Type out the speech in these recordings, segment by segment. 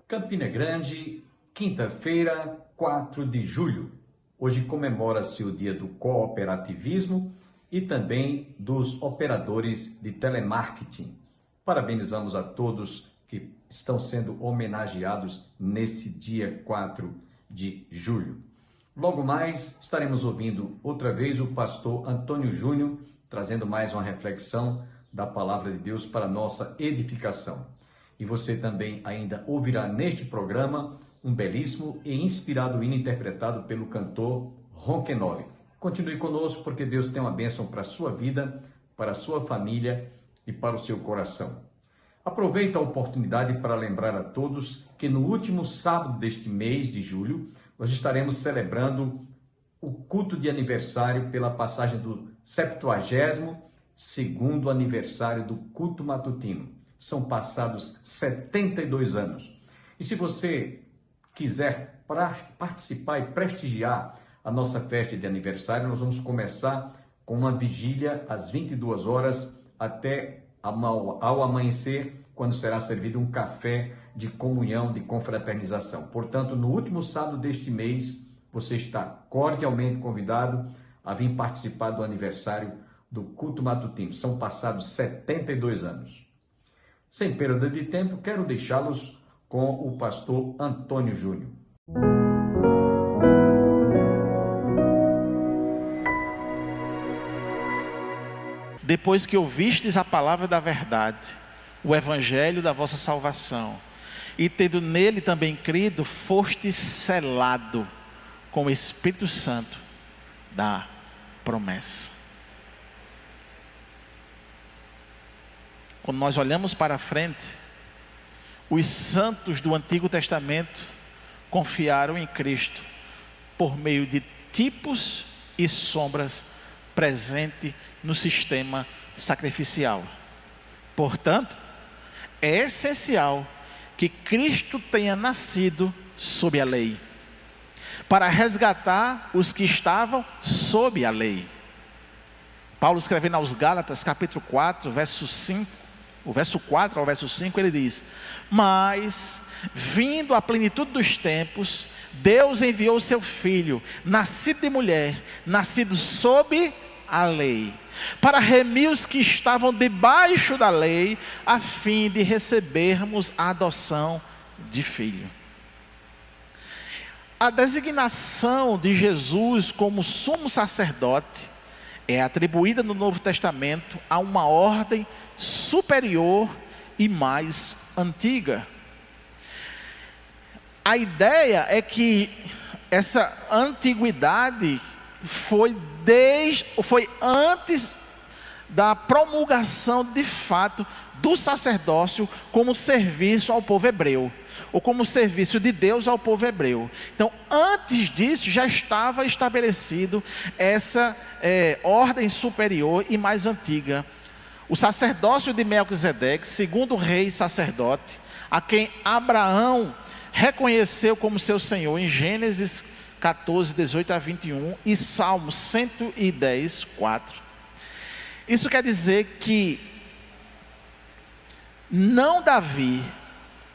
Campina Grande, quinta-feira, 4 de julho. Hoje comemora-se o dia do cooperativismo e também dos operadores de telemarketing. Parabenizamos a todos que estão sendo homenageados nesse dia 4 de julho. Logo mais estaremos ouvindo outra vez o pastor Antônio Júnior, trazendo mais uma reflexão da palavra de Deus para nossa edificação. E você também ainda ouvirá neste programa um belíssimo e inspirado hino interpretado pelo cantor Ronquenoli. Continue conosco porque Deus tem uma bênção para a sua vida, para a sua família e para o seu coração. Aproveito a oportunidade para lembrar a todos que no último sábado deste mês de julho, nós estaremos celebrando o culto de aniversário pela passagem do 72º aniversário do culto matutino. São passados 72 anos. E se você quiser participar e prestigiar a nossa festa de aniversário, nós vamos começar com uma vigília às 22 horas até ao amanhecer, quando será servido um café de comunhão, de confraternização. Portanto, no último sábado deste mês, você está cordialmente convidado a vir participar do aniversário do culto matutino. São passados 72 anos. Sem perda de tempo, quero deixá-los com o pastor Antônio Júnior. Depois que ouvistes a palavra da verdade, o evangelho da vossa salvação, e tendo nele também crido, fostes selado com o Espírito Santo da promessa. Quando nós olhamos para frente, os santos do Antigo Testamento confiaram em Cristo por meio de tipos e sombras presentes no sistema sacrificial. Portanto, é essencial que Cristo tenha nascido sob a lei, para resgatar os que estavam sob a lei. Paulo, escrevendo aos Gálatas, capítulo 4, verso 5, o verso 4 ao verso 5, ele diz: mas, vindo a plenitude dos tempos, Deus enviou o seu Filho, nascido de mulher, nascido sob a lei, para remir os que estavam debaixo da lei, a fim de recebermos a adoção de filho. A designação de Jesus como sumo sacerdote é atribuída no Novo Testamento a uma ordem superior e mais antiga. A ideia é que essa antiguidade foi antes da promulgação de fato do sacerdócio como serviço ao povo hebreu, ou como serviço de Deus ao povo hebreu. Então, antes disso já estava estabelecido essa ordem superior e mais antiga. O sacerdócio de Melquisedeque, segundo rei sacerdote, a quem Abraão reconheceu como seu Senhor em Gênesis 14, 18 a 21 e Salmos 110, 4. Isso quer dizer que não Davi,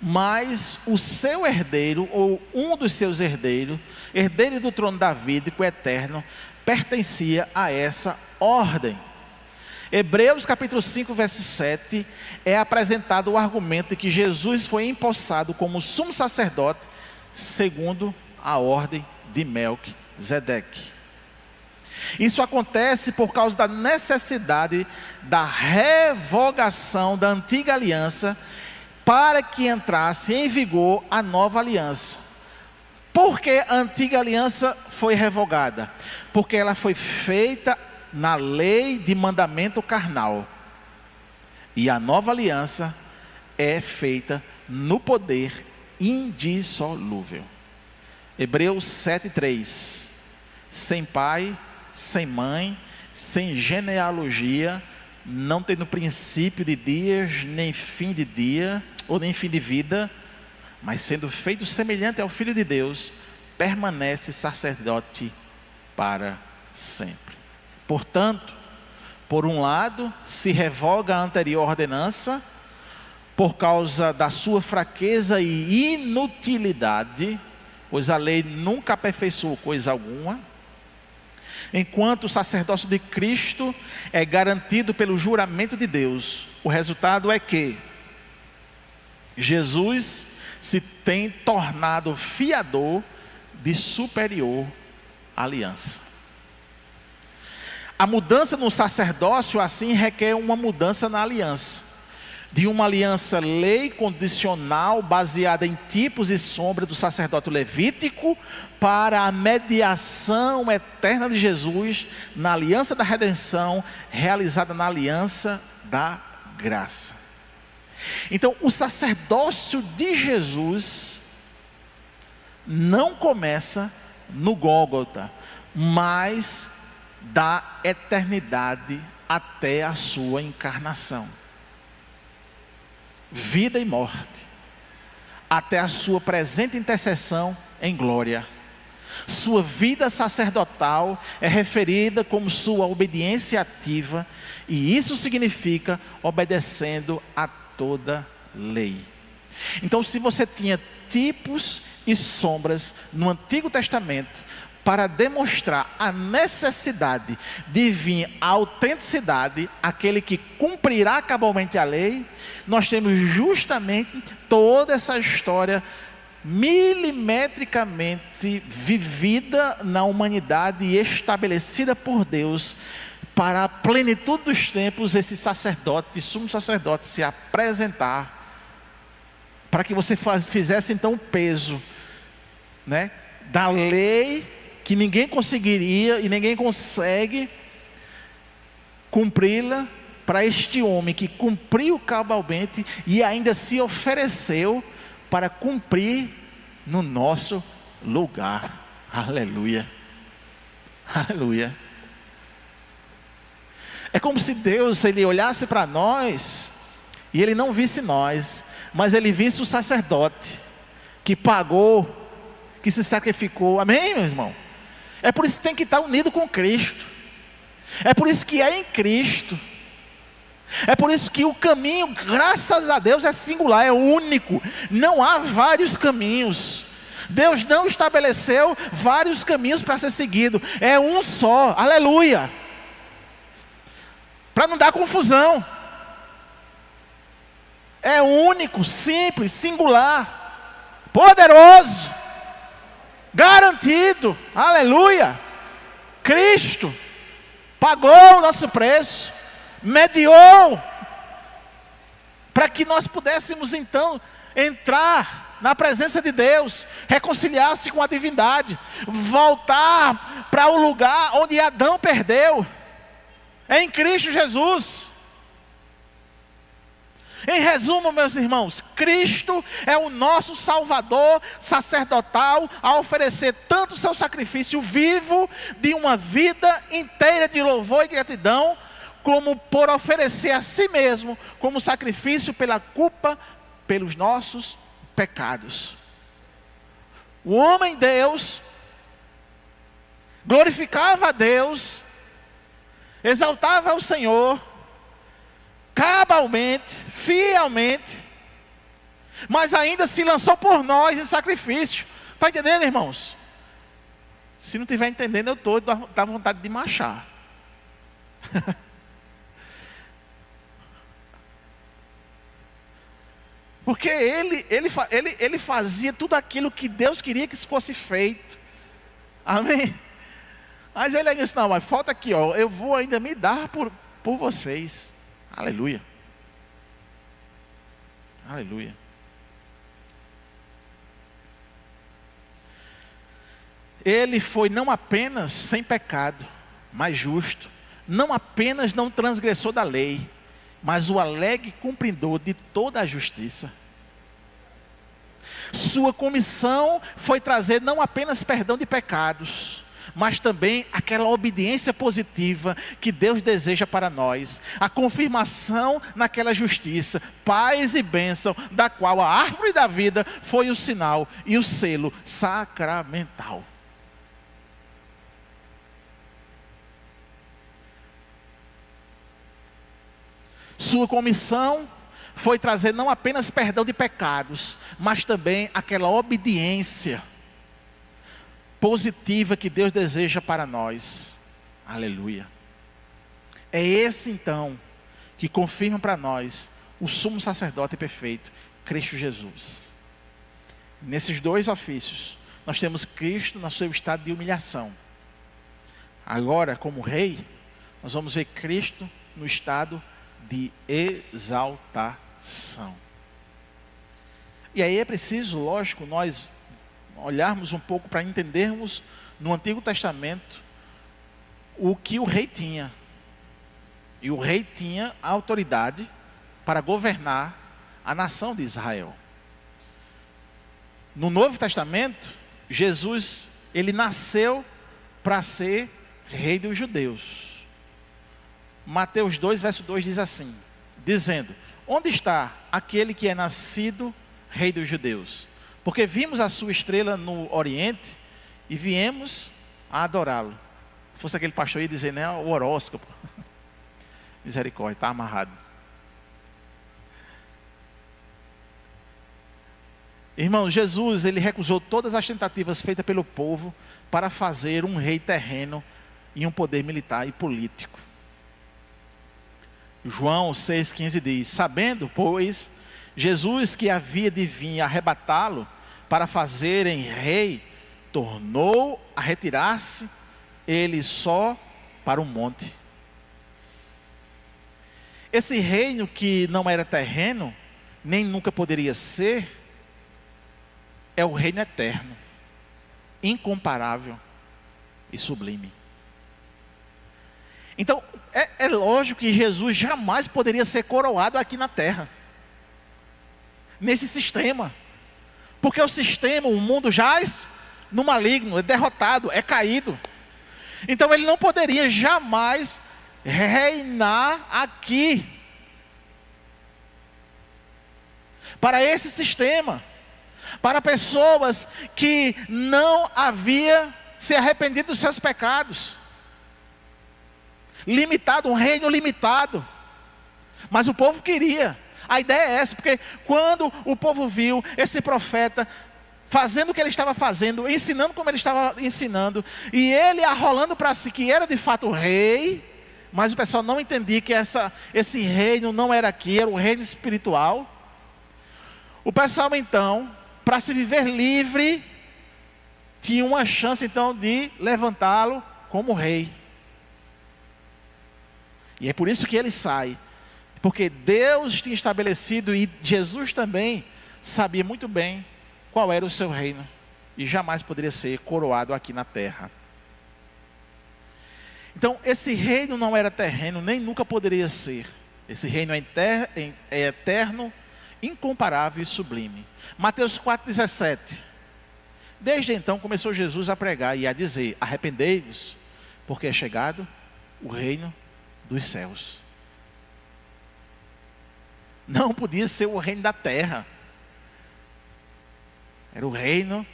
mas o seu herdeiro, ou um dos seus herdeiros, herdeiro do trono davídico eterno, pertencia a essa ordem. Hebreus capítulo 5, verso 7, é apresentado o argumento de que Jesus foi empossado como sumo sacerdote, segundo a ordem de Melquisedeque. Isso acontece por causa da necessidade da revogação da antiga aliança, para que entrasse em vigor a nova aliança. Por que a antiga aliança foi revogada? Porque ela foi feita na lei de mandamento carnal, e a nova aliança é feita no poder indissolúvel. Hebreus 7:3. Sem pai, sem mãe, sem genealogia, não tendo princípio de dias, nem fim de dia, ou nem fim de vida, mas sendo feito semelhante ao Filho de Deus, permanece sacerdote para sempre. Portanto, por um lado, se revoga a anterior ordenança, por causa da sua fraqueza e inutilidade, pois a lei nunca aperfeiçoou coisa alguma, enquanto o sacerdócio de Cristo é garantido pelo juramento de Deus. O resultado é que Jesus se tem tornado fiador de superior aliança. A mudança no sacerdócio assim requer uma mudança na aliança, de uma aliança lei condicional baseada em tipos e sombras do sacerdócio levítico para a mediação eterna de Jesus na aliança da redenção realizada na aliança da graça. Então, o sacerdócio de Jesus não começa no Gólgota, mas da eternidade até a sua encarnação. Vida e morte, até a sua presente intercessão em glória. Sua vida sacerdotal é referida como sua obediência ativa, e isso significa obedecendo a toda lei. Então, se você tinha tipos e sombras no Antigo Testamento para demonstrar a necessidade de vir a autenticidade, aquele que cumprirá cabalmente a lei, nós temos justamente toda essa história milimetricamente vivida na humanidade e estabelecida por Deus para a plenitude dos tempos, esse sacerdote, sumo sacerdote, se apresentar, para que você fizesse então o peso, né, da lei, que ninguém conseguiria e ninguém consegue cumpri-la, para este homem que cumpriu cabalmente e ainda se ofereceu para cumprir no nosso lugar. Aleluia, aleluia. É como se Deus, ele olhasse para nós e ele não visse nós, mas ele visse o sacerdote que pagou, que se sacrificou. Amém, meu irmão? É por isso que tem que estar unido com Cristo. É por isso que é em Cristo. É por isso que o caminho, graças a Deus, é singular, é único. Não há vários caminhos. Deus não estabeleceu vários caminhos para ser seguido. É um só. Aleluia. Para não dar confusão. É único, simples, singular, poderoso, garantido. Aleluia. Cristo pagou o nosso preço, mediou, para que nós pudéssemos então entrar na presença de Deus, reconciliar-se com a divindade, voltar para o lugar onde Adão perdeu, é em Cristo Jesus. Em resumo, meus irmãos, Cristo é o nosso Salvador sacerdotal a oferecer tanto o seu sacrifício vivo de uma vida inteira de louvor e gratidão, como por oferecer a si mesmo como sacrifício pela culpa, pelos nossos pecados. O homem Deus glorificava a Deus, exaltava o Senhor cabalmente, fielmente, mas ainda se lançou por nós em sacrifício. Está entendendo, irmãos? Se não estiver entendendo, eu estou dá vontade de marchar. Porque ele fazia tudo aquilo que Deus queria que fosse feito. Amém? Mas ele disse, não, mas falta aqui, ó, eu vou ainda me dar por vocês. Aleluia. Aleluia. Ele foi não apenas sem pecado, mas justo. Não apenas não transgressor da lei, mas o alegre cumpridor de toda a justiça. Sua comissão foi trazer não apenas perdão de pecados, mas também aquela obediência positiva que Deus deseja para nós, a confirmação naquela justiça, paz e bênção, da qual a árvore da vida foi o sinal e o selo sacramental. Sua comissão foi trazer não apenas perdão de pecados, mas também aquela obediência positiva que Deus deseja para nós. Aleluia. É esse então que confirma para nós o sumo sacerdote perfeito, Cristo Jesus. Nesses dois ofícios, nós temos Cristo no seu estado de humilhação. Agora, como rei, nós vamos ver Cristo no estado de exaltação. E aí é preciso, lógico, nós olharmos um pouco para entendermos no Antigo Testamento o que o rei tinha. E o rei tinha a autoridade para governar a nação de Israel. No Novo Testamento, Jesus, ele nasceu para ser rei dos judeus. Mateus 2, verso 2 diz assim, dizendo: onde está aquele que é nascido rei dos judeus? Porque vimos a sua estrela no Oriente e viemos a adorá-lo. Se fosse aquele pastor aí dizer, né, o horóscopo. Misericórdia, está amarrado. Irmão, Jesus, ele recusou todas as tentativas feitas pelo povo para fazer um rei terreno e um poder militar e político. João 6,15 diz: sabendo, pois, Jesus que havia de vir arrebatá-lo para fazerem rei, tornou a retirar-se ele só para o monte. Esse reino que não era terreno, nem nunca poderia ser, é o reino eterno, incomparável e sublime. Então, é lógico que Jesus jamais poderia ser coroado aqui na terra, nesse sistema, porque o sistema, o mundo jaz no maligno, é derrotado, é caído. Então ele não poderia jamais reinar aqui, para esse sistema, para pessoas que não haviam se arrependido dos seus pecados. Limitado, um reino limitado. Mas o povo queria. A ideia é essa, porque quando o povo viu esse profeta fazendo o que ele estava fazendo, ensinando como ele estava ensinando, e ele arrolando para si que era de fato rei, mas o pessoal não entendia que esse reino não era aqui, era um reino espiritual. O pessoal então, para se viver livre, tinha uma chance então de levantá-lo como rei. E é por isso que ele sai, porque Deus tinha estabelecido, e Jesus também sabia muito bem qual era o seu reino, e jamais poderia ser coroado aqui na terra. Então esse reino não era terreno, nem nunca poderia ser. Esse reino é eterno, incomparável e sublime. Mateus 4,17. Desde então começou Jesus a pregar e a dizer: arrependei-vos, porque é chegado o reino dos céus. Não podia ser o reino da terra, era o reino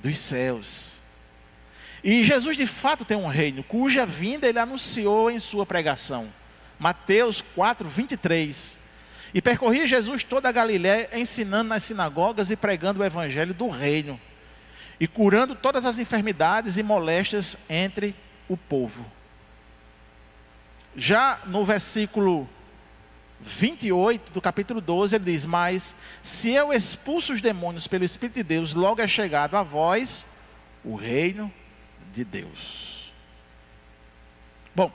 dos céus. E Jesus de fato tem um reino, cuja vinda ele anunciou em sua pregação. Mateus 4:23. E percorria Jesus toda a Galiléia, ensinando nas sinagogas e pregando o evangelho do reino, e curando todas as enfermidades e moléstias entre o povo. Já no versículo 28 do capítulo 12, ele diz: mas se eu expulso os demônios pelo Espírito de Deus, logo é chegado a vós o reino de Deus. Bom,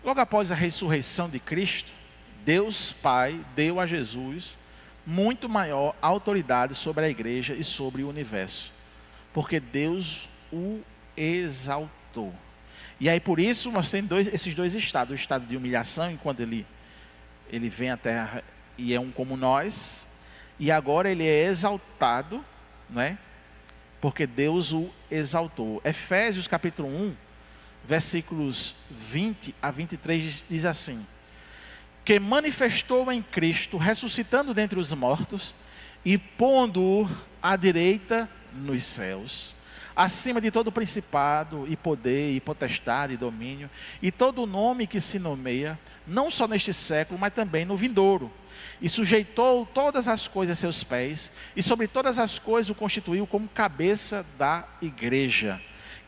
logo após a ressurreição de Cristo, Deus Pai deu a Jesus muito maior autoridade sobre a igreja e sobre o universo, porque Deus o exaltou. E aí por isso nós temos esses dois estados: o estado de humilhação, enquanto ele vem à terra e é um como nós, e agora ele é exaltado, não é? Porque Deus o exaltou. Efésios capítulo 1, versículos 20 a 23 diz assim: que manifestou em Cristo, ressuscitando dentre os mortos e pondo-o à direita nos céus, acima de todo principado e poder e potestade e domínio, e todo nome que se nomeia, não só neste século, mas também no vindouro. e sujeitou todas as coisas a seus pés, e sobre todas as coisas o constituiu como cabeça da igreja,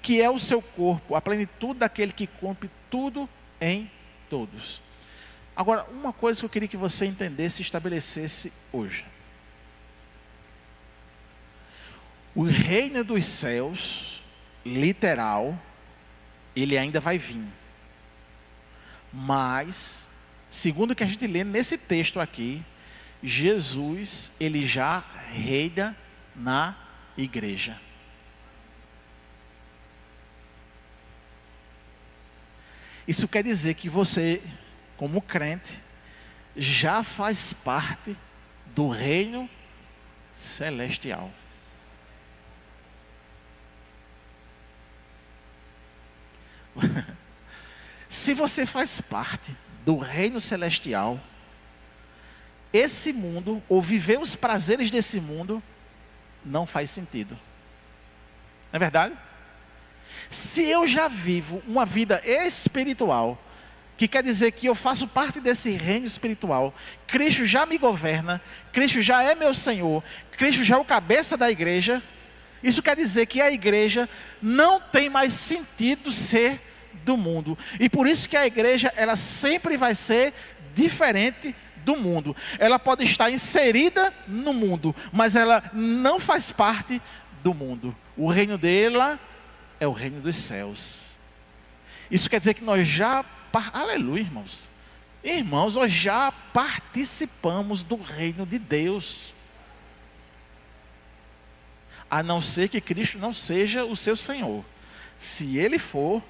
que é o seu corpo, a plenitude daquele que cumpre tudo em todos. Agora, uma coisa que eu queria que você entendesse e estabelecesse hoje. O reino dos céus, literal, ele ainda vai vir. Mas, segundo o que a gente lê nesse texto aqui, Jesus, ele já reina na igreja. Isso quer dizer que você, como crente, já faz parte do reino celestial. Se você faz parte do reino celestial, esse mundo, ou viver os prazeres desse mundo, não faz sentido. Não é verdade? Se eu já vivo uma vida espiritual, que quer dizer que eu faço parte desse reino espiritual, Cristo já me governa, Cristo já é meu Senhor, Cristo já é o cabeça da igreja, isso quer dizer que a igreja não tem mais sentido ser do mundo. E por isso que a igreja, ela sempre vai ser diferente do mundo. Ela pode estar inserida no mundo, mas ela não faz parte do mundo. O reino dela é o reino dos céus. Isso quer dizer que nós já, aleluia, irmãos. Irmãos, nós já participamos do reino de Deus. A não ser que Cristo não seja o seu Senhor. Se Ele for,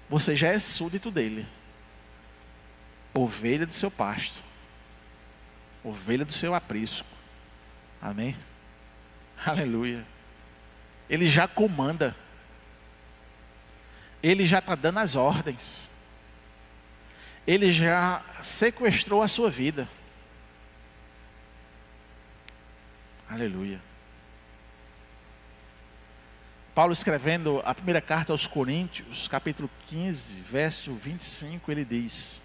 você já é súdito dele. Ovelha do seu pasto. Ovelha do seu aprisco. Amém? Aleluia. Ele já comanda. Ele já está dando as ordens. Ele já sequestrou a sua vida. Aleluia. Paulo, escrevendo a primeira carta aos Coríntios, capítulo 15, verso 25, ele diz: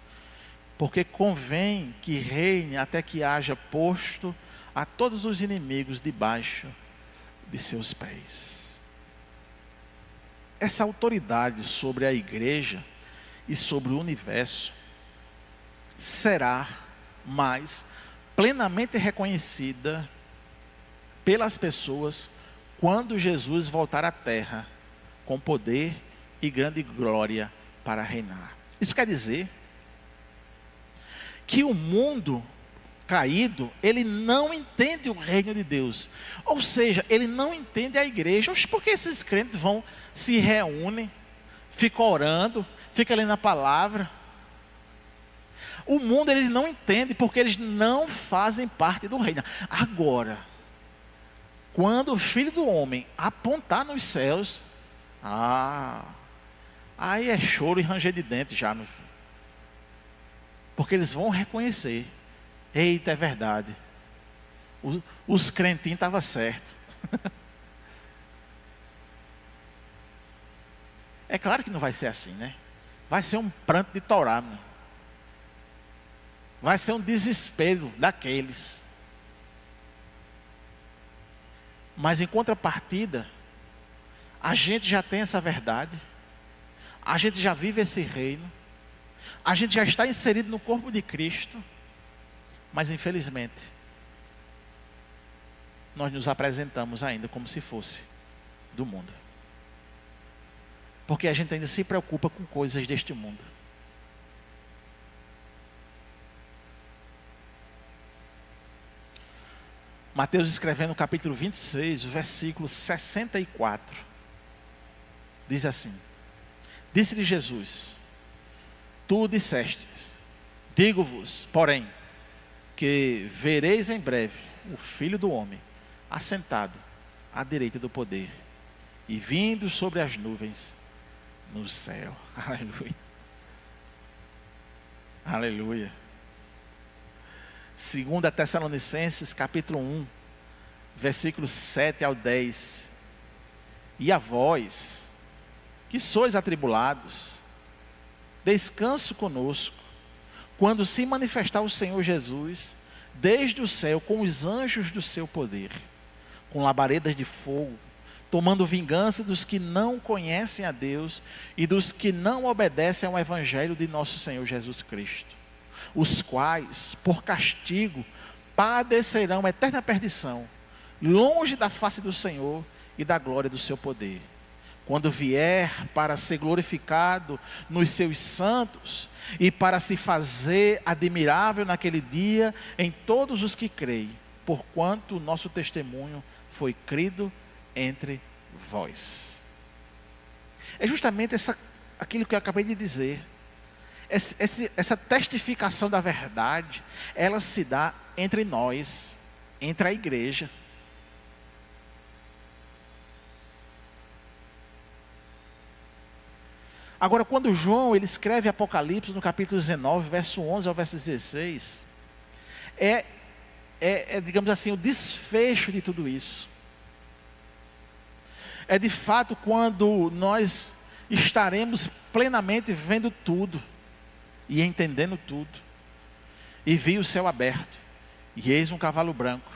porque convém que reine até que haja posto a todos os inimigos debaixo de seus pés. Essa autoridade sobre a igreja e sobre o universo será mais plenamente reconhecida pelas pessoas quando Jesus voltar à terra com poder e grande glória para reinar. Isso quer dizer que o mundo caído, ele não entende o reino de Deus. Ou seja, ele não entende a igreja. Por que esses crentes vão, se reúnem, ficam orando, ficam lendo a palavra? O mundo, ele não entende porque eles não fazem parte do reino. Agora, quando o Filho do Homem apontar nos céus, aí é choro e ranger de dente já, meu filho. Porque eles vão reconhecer: eita, é verdade, os crentinhos estavam certos. É claro que não vai ser assim, né? Vai ser um pranto de Torá, meu. Vai ser um desespero daqueles. Mas em contrapartida, a gente já tem essa verdade, a gente já vive esse reino, a gente já está inserido no corpo de Cristo, mas infelizmente, nós nos apresentamos ainda como se fosse do mundo. Porque a gente ainda se preocupa com coisas deste mundo. Mateus, escrevendo no capítulo 26, o versículo 64, diz assim: disse-lhe Jesus: tu dissestes, digo-vos, porém, que vereis em breve o Filho do Homem assentado à direita do poder e vindo sobre as nuvens no céu. Aleluia. Aleluia. 2 Tessalonicenses, capítulo 1, versículos 7 ao 10. E a vós, que sois atribulados, descanso conosco, quando se manifestar o Senhor Jesus, desde o céu com os anjos do seu poder, com labaredas de fogo, tomando vingança dos que não conhecem a Deus e dos que não obedecem ao evangelho de nosso Senhor Jesus Cristo, os quais, por castigo, padecerão eterna perdição, longe da face do Senhor e da glória do seu poder, quando vier para ser glorificado nos seus santos e para se fazer admirável naquele dia em todos os que creem, porquanto o nosso testemunho foi crido entre vós. É justamente aquilo que eu acabei de dizer. Essa testificação da verdade, ela se dá entre nós, entre a igreja. Agora, quando João ele escreve Apocalipse no capítulo 19, verso 11 ao verso 16, digamos assim, o desfecho de tudo isso. É de fato quando nós estaremos plenamente vendo tudo e entendendo tudo. E vi o céu aberto, e eis um cavalo branco,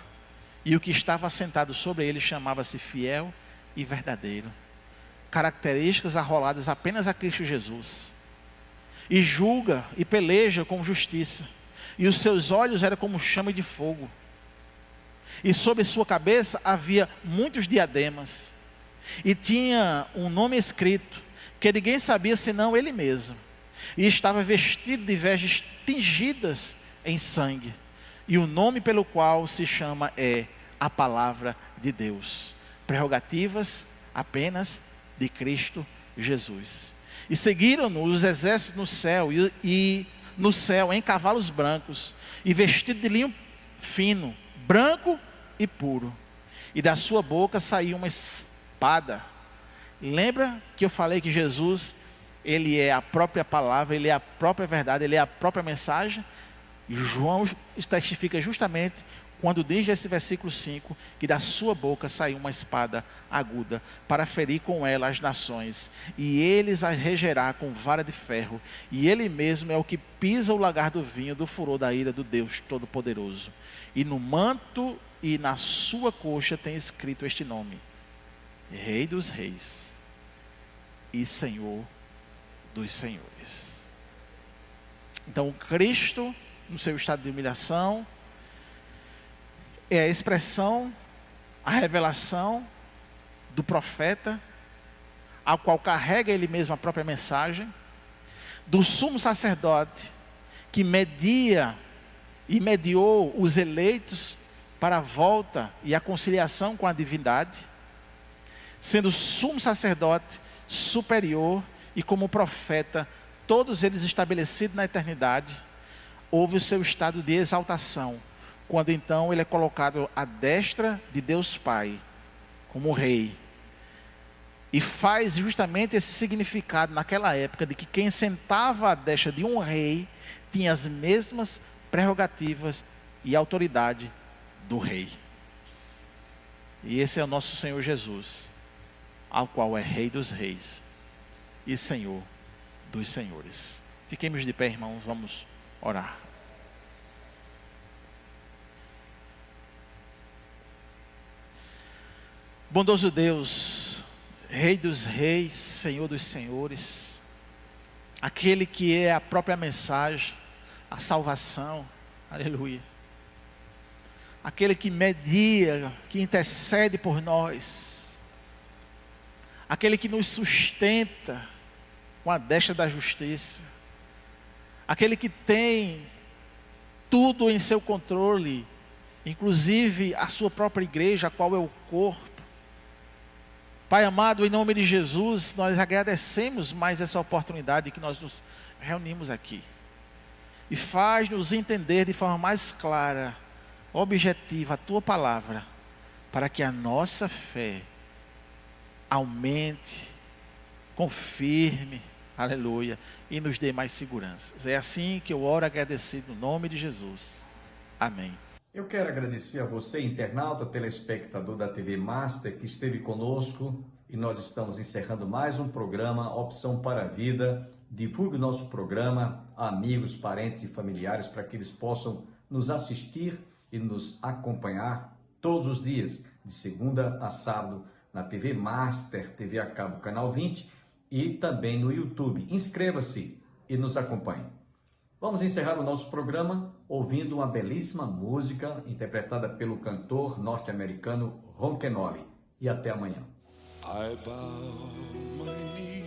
e o que estava sentado sobre ele chamava-se Fiel e Verdadeiro. Características arroladas apenas a Cristo Jesus. E julga e peleja com justiça, e os seus olhos eram como chama de fogo. E sobre sua cabeça havia muitos diademas, e tinha um nome escrito, que ninguém sabia senão ele mesmo. E estava vestido de vestes tingidas em sangue. E o nome pelo qual se chama é a Palavra de Deus. Prerrogativas apenas de Cristo Jesus. E seguiram-no os exércitos no céu, e no céu em cavalos brancos, e vestido de linho fino, branco e puro. E da sua boca saiu uma espada. Lembra que eu falei que Jesus, ele é a própria palavra, ele é a própria verdade, ele é a própria mensagem? E João testifica justamente quando diz esse versículo 5, que da sua boca saiu uma espada aguda, para ferir com ela as nações, e eles as regerá com vara de ferro, e ele mesmo é o que pisa o lagar do vinho do furor da ira do Deus Todo-Poderoso. E no manto e na sua coxa tem escrito este nome: Rei dos Reis e Senhor dos Senhores. Então Cristo, no seu estado de humilhação, é a expressão, a revelação do profeta, ao qual carrega ele mesmo a própria mensagem, do sumo sacerdote, que media e mediou os eleitos para a volta e a conciliação com a divindade, sendo sumo sacerdote superior e como profeta, todos eles estabelecidos na eternidade. Houve o seu estado de exaltação, quando então ele é colocado à destra de Deus Pai, como rei. E faz justamente esse significado naquela época, de que quem sentava à destra de um rei, tinha as mesmas prerrogativas e autoridade do rei. E esse é o nosso Senhor Jesus, ao qual é Rei dos Reis e Senhor dos Senhores. Fiquemos de pé, irmãos, vamos orar. Bondoso Deus, Rei dos Reis, Senhor dos Senhores, aquele que é a própria mensagem, a salvação, aleluia. Aquele que media, que intercede por nós, aquele que nos sustenta com a destra da justiça, aquele que tem tudo em seu controle, inclusive a sua própria igreja, a qual é o corpo. Pai amado, em nome de Jesus, nós agradecemos mais essa oportunidade que nós nos reunimos aqui. E faz-nos entender de forma mais clara, objetiva, a Tua palavra, para que a nossa fé aumente, confirme, aleluia, e nos dê mais seguranças. É assim que eu oro agradecido no nome de Jesus. Amém. Eu quero agradecer a você, internauta, telespectador da TV Master, que esteve conosco, e nós estamos encerrando mais um programa Opção para a Vida. Divulgue o nosso programa a amigos, parentes e familiares para que eles possam nos assistir e nos acompanhar todos os dias, de segunda a sábado, na TV Master, TV a cabo, canal 20 e também no YouTube. Inscreva-se e nos acompanhe. Vamos encerrar o nosso programa ouvindo uma belíssima música interpretada pelo cantor norte-americano Ron Kenoly. E até amanhã. I bow my knee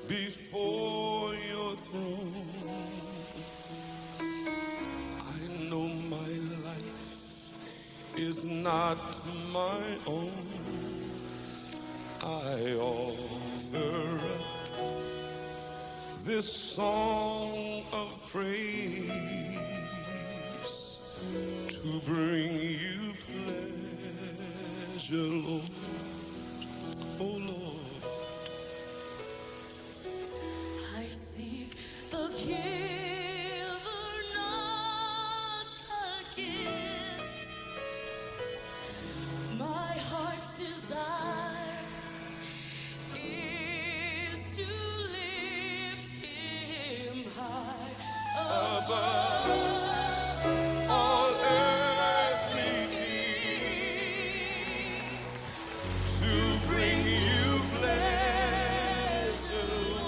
before your throne. I know my life is not my own. I offer up this song of praise to bring you pleasure, Lord. Oh Lord, I seek the giver, not the gift. My heart's desire is to lift him high above all earthly needs, to bring you pleasure, Lord.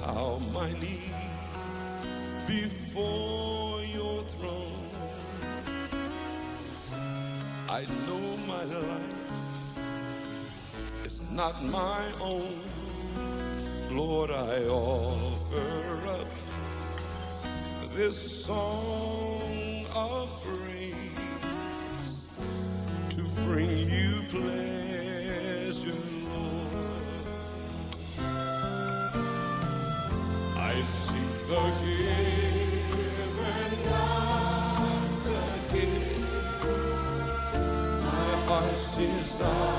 Bow my knee before your throne. I know my life is not my own. Lord, I offer up this song of praise to bring you pleasure, Lord. I seek the giver, not the gift. My heart's desire